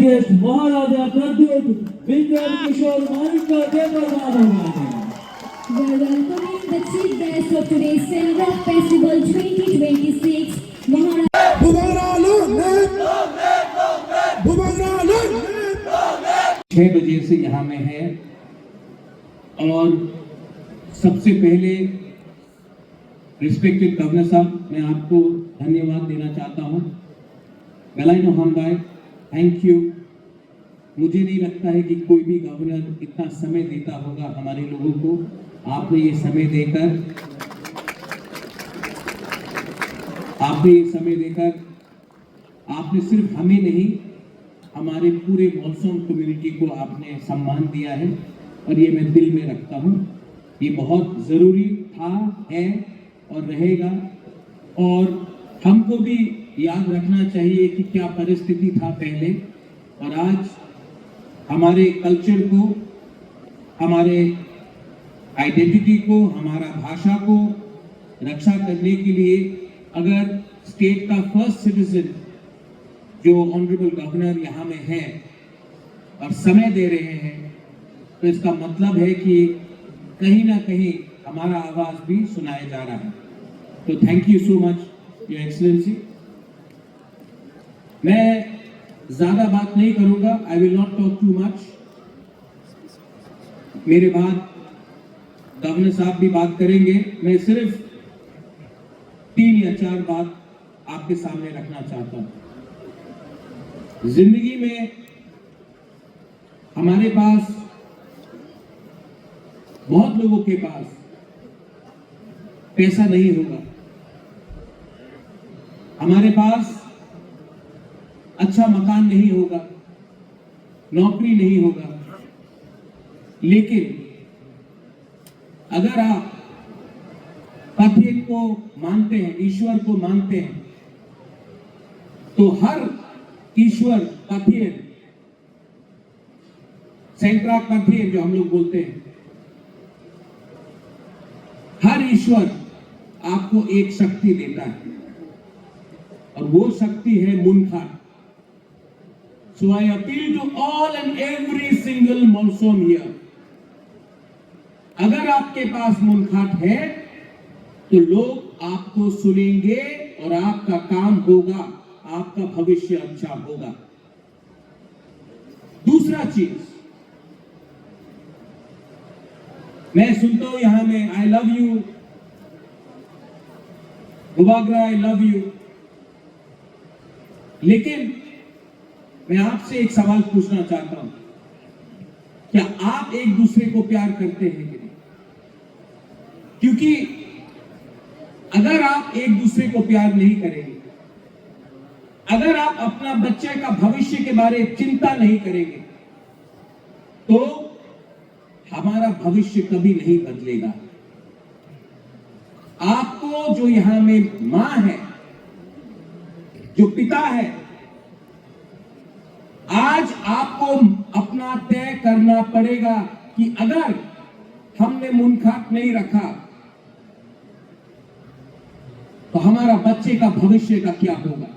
Guest महाराजा प्रद्युत विक्रम किशोर मानिक का देवरमान होगा। We're welcoming the chief guest of today's Sandra Festival 2026, Maharaja. छह बजे से यहाँ में है और सबसे पहले रिस्पेक्टेड गवर्नर साहब, मैं आपको धन्यवाद देना चाहता हूँ। गलाइनो हम भाई, थैंक यू। मुझे नहीं लगता है कि कोई भी गवर्नर इतना समय देता होगा हमारे लोगों को। आपने ये समय देकर आपने सिर्फ हमें नहीं, हमारे पूरे मॉनसून कम्युनिटी को आपने सम्मान दिया है और ये मैं दिल में रखता हूँ। ये बहुत ज़रूरी था, है और रहेगा। और हमको भी याद रखना चाहिए कि क्या परिस्थिति था पहले और आज हमारे कल्चर को, हमारे आइडेंटिटी को, हमारा भाषा को रक्षा करने के लिए अगर स्टेट का फर्स्ट सिटीजन जो ऑनरेबल गवर्नर यहाँ में है और समय दे रहे हैं, तो इसका मतलब है कि कहीं ना कहीं हमारा आवाज भी सुनाया जा रहा है। तो thank you so much your excellency. मैं ज्यादा बात नहीं करूंगा, I will not talk too much. मेरे बाद गवर्नर साहब भी बात करेंगे। मैं सिर्फ 3 या 4 बात आपके सामने रखना चाहता हूं। जिंदगी में हमारे पास, बहुत लोगों के पास पैसा नहीं होगा, हमारे पास अच्छा मकान नहीं होगा, नौकरी नहीं होगा, लेकिन अगर आप पथियन को मानते हैं, ईश्वर को मानते हैं, तो हर ईश्वर पथियन, सेंट्रा पथियन जो हम लोग बोलते हैं, हर ईश्वर आपको एक शक्ति देता है और वो शक्ति है मुनखाट। So I appeal to all and every single monsoon here. अगर आपके पास मुनखाट है तो लोग आपको सुनेंगे और आपका काम होगा, आपका भविष्य अच्छा होगा। दूसरा चीज, मैं सुनता हूं यहां में आई लव यू गुबागरा, आई लव यू, लेकिन मैं आपसे एक सवाल पूछना चाहता हूं, क्या आप एक दूसरे को प्यार करते हैं कि नहीं? क्योंकि अगर आप एक दूसरे को प्यार नहीं करेंगे, अगर आप अपना बच्चे का भविष्य के बारे में चिंता नहीं करेंगे, तो हमारा भविष्य कभी नहीं बदलेगा। आपको जो यहां में मां है, जो पिता है, आज आपको अपना तय करना पड़ेगा कि अगर हमने मुनखाट नहीं रखा तो हमारा बच्चे का भविष्य का क्या होगा।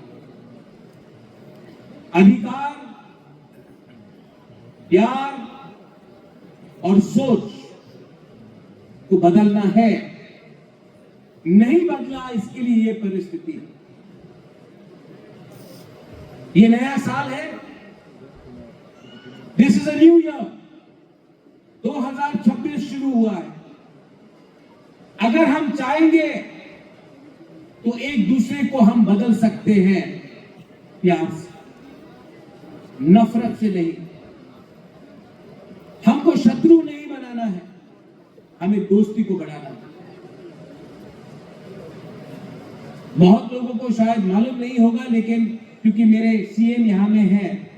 अधिकार, प्यार और सोच को बदलना है, नहीं बदला इसके लिए ये परिस्थिति। ये नया साल है, this is a new year, 2026 शुरू हुआ है। अगर हम चाहेंगे तो एक दूसरे को हम बदल सकते हैं, प्यार से, नफरत से नहीं। हमको शत्रु नहीं बनाना है, हमें दोस्ती को बढ़ाना है। बहुत लोगों को शायद मालूम नहीं होगा, लेकिन क्योंकि मेरे सीएम यहां में है,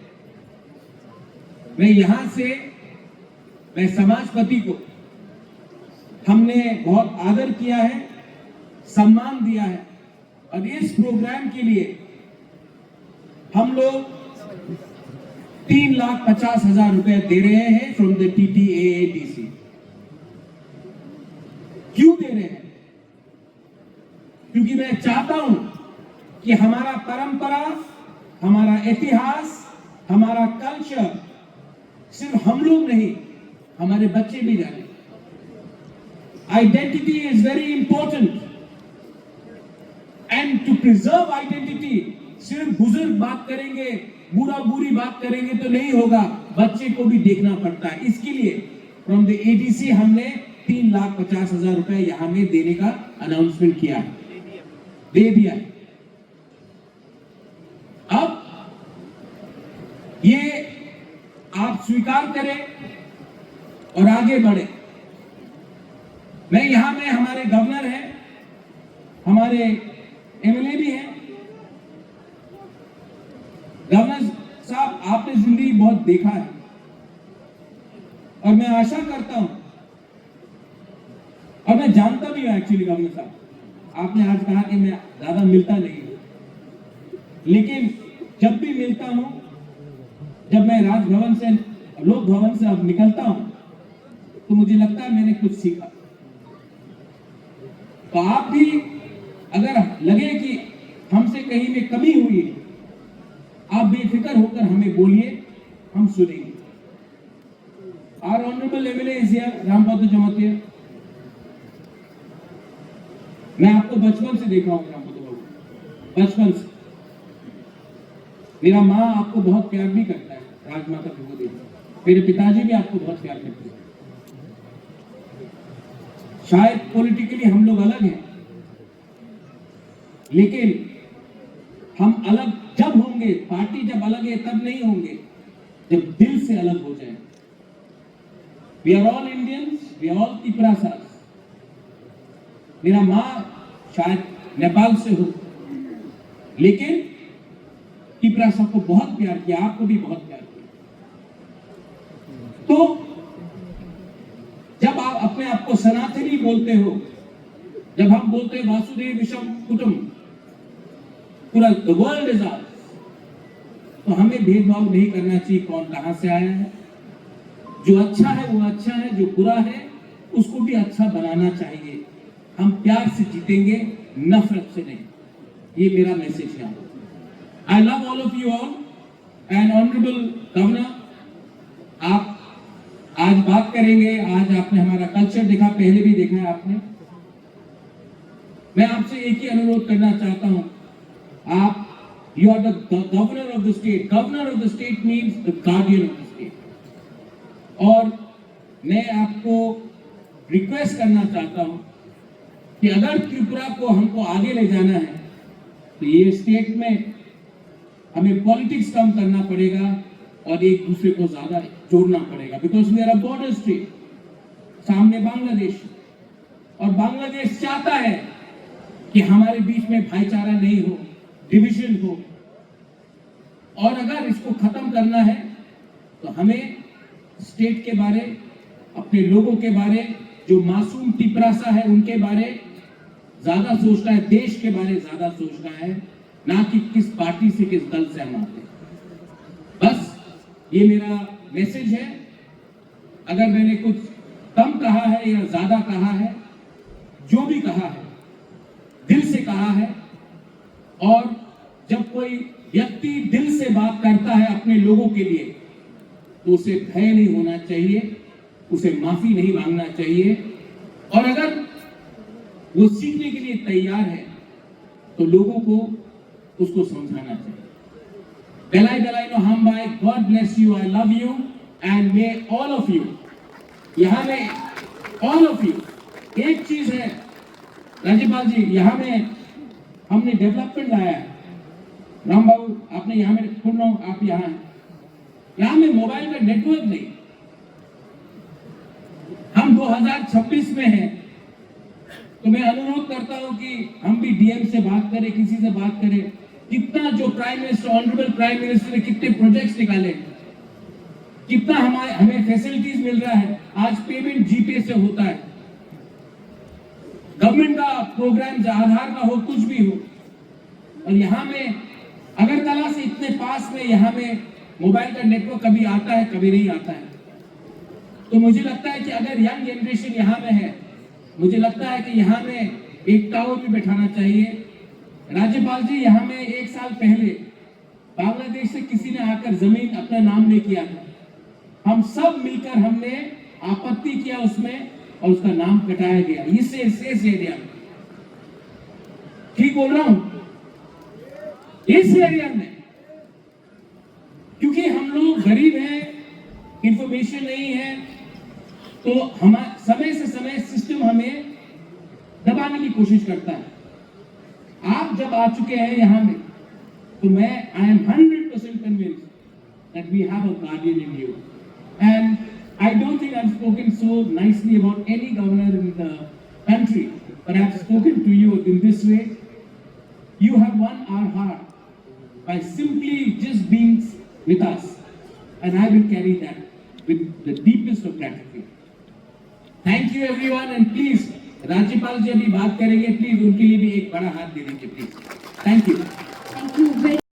मैं समाजपति को हमने बहुत आदर किया है, सम्मान दिया है और इस प्रोग्राम के लिए हम लोग 3,50,000 रुपए दे रहे हैं फ्रॉम द TTAATC। क्यों दे रहे हैं? क्योंकि मैं चाहता हूं कि हमारा परंपरा, हमारा इतिहास, हमारा कल्चर सिर्फ हम लोग नहीं, हमारे बच्चे भी जाने। Identity is very important and to preserve identity सिर्फ बुजुर्ग बात करेंगे, बुरा बुरी बात करेंगे तो नहीं होगा, बच्चे को भी देखना पड़ता है। इसके लिए फ्रॉम द एडीसी हमने 3,50,000 रुपए यहां में देने का अनाउंसमेंट किया है, दे दिया है। अब ये आप स्वीकार करें और आगे बढ़े। मैं यहां में हमारे गवर्नर हैं, हमारे एमएलए भी हैं। गवर्नर साहब, आपने जिंदगी बहुत देखा है और मैं आशा करता हूं और मैं जानता भी हूं एक्चुअली गवर्नर साहब, आपने आज कहा कि मैं ज्यादा मिलता नहीं हूं, लेकिन जब भी मिलता हूं, जब मैं राजभवन से, लोक भवन से अब निकलता हूं, तो मुझे लगता है मैंने कुछ सीखा। तो आप भी अगर लगे कि हमसे कहीं में कमी हुई है, आप बेफिक्र होकर हमें बोलिए, हम सुनेंगे। Our honourable MLA is here, Rambahadur Jamatia. मैं आपको बचपन से देखा हूं रामबहादुर बाबू, बचपन से। मेरा माँ आपको बहुत प्यार भी करता है, राजमाता विभूति। मेरे पिताजी भी आपको बहुत प्यार करते हैं। शायद पॉलिटिकली हम लोग अलग हैं, लेकिन हम अलग जब होंगे, पार्टी जब अलग है तब नहीं होंगे, जब दिल से अलग हो जाए। We are all Indians, we are all Tiprasas. मेरा माँ शायद नेपाल से हो, लेकिन तिपरासा को बहुत प्यार किया, आपको भी बहुत प्यार किया। तो जब आप अपने आप को सनातनी बोलते हो, जब हम बोलते हैं वासुदेव विषम कुटुंब, पूरा द वर्ल्ड इज आवर्स, तो हमें भेदभाव नहीं करना चाहिए कौन कहां से आया है। जो अच्छा है वो अच्छा है, जो बुरा है उसको भी अच्छा बनाना चाहिए। हम प्यार से जीतेंगे, नफरत से नहीं। ये मेरा मैसेज है। I love all of you all and honourable governor, आप आज बात करेंगे। आज आपने हमारा कल्चर देखा, पहले भी देखा है आपने। मैं आपसे एक ही अनुरोध करना चाहता हूं, आप you are the governor of the state. Governor of the state means the guardian of the state. और मैं आपको रिक्वेस्ट करना चाहता हूं कि अगर त्रिपुरा को हमको आगे ले जाना है, तो ये स्टेट में हमें पॉलिटिक्स कम करना पड़ेगा और एक दूसरे को ज्यादा जोड़ना पड़ेगा, because we are a border state. सामने बांग्लादेश, और बांग्लादेश चाहता है कि हमारे बीच में भाईचारा नहीं हो, डिवीजन हो। और अगर इसको खत्म करना है तो हमें स्टेट के बारे, अपने लोगों के बारे, जो मासूम तिपरासा है उनके बारे ज्यादा सोचना है, देश के बारे ज्यादा सोचना है, ना कि किस पार्टी से, किस दल से हम आते हैं। बस ये मेरा मैसेज है। अगर मैंने कुछ कम कहा है या ज्यादा कहा है, जो भी कहा है दिल से कहा है। और जब कोई व्यक्ति दिल से बात करता है अपने लोगों के लिए, तो उसे भय नहीं होना चाहिए, उसे माफी नहीं मांगना चाहिए। और अगर वो सीखने के लिए तैयार है तो लोगों को उसको समझाना चाहिए। बेलाई बेलाई नो हम भाई, God bless you, I love you and may all of you, यहाँ में ऑल ऑफ यू। एक चीज है राज्यपाल जी, यहाँ में हमने डेवलपमेंट लाया है। राम बाबू, आपने यहाँ में सुन रहा हूं, आप यहाँ हैं, यहाँ में मोबाइल का नेटवर्क नहीं। हम 2026 में हैं, तो मैं अनुरोध करता हूं कि हम भी डीएम से बात करें, किसी से बात करें। कितना जो prime minister, honourable prime minister ने कितने प्रोजेक्ट्स निकाले, कितना हमें फैसिलिटीज मिल रहा है। आज पेमेंट जीपे से होता है, गवर्नमेंट का प्रोग्राम, आधार का हो, कुछ भी हो। और यहाँ में अगरतला से इतने पास में यहाँ में मोबाइल का नेटवर्क कभी आता है, कभी नहीं आता है। तो मुझे लगता है कि अगर यंग जनरेशन यहाँ में है, मुझे लगता है कि यहाँ में एक टावर भी बैठाना चाहिए। राज्यपाल जी, यहाँ में एक साल पहले बांग्लादेश से किसी ने आकर जमीन अपना नाम नहीं किया था, हम सब मिलकर हमने आपत्ति किया उसमें और उसका नाम कटाया गया इस एरिया में। ठीक बोल रहा हूं? इस एरिया में, क्योंकि हम लोग गरीब हैं, इंफॉर्मेशन नहीं है, तो हम समय से समय सिस्टम हमें दबाने की कोशिश करता है। आप जब आ चुके हैं यहां में, तो मैं I am 100% convinced that we have a guardian in you, and I don't think I've spoken so nicely about any governor in the country, but I've spoken to you in this way. You have won our heart by simply just being with us, and I will carry that with the deepest of gratitude. Thank you everyone, and please, राज्यपाल जी अभी बात करेंगे, please उनके लिए भी एक बड़ा हाथ दे दीजिए प्लीज। Thank you.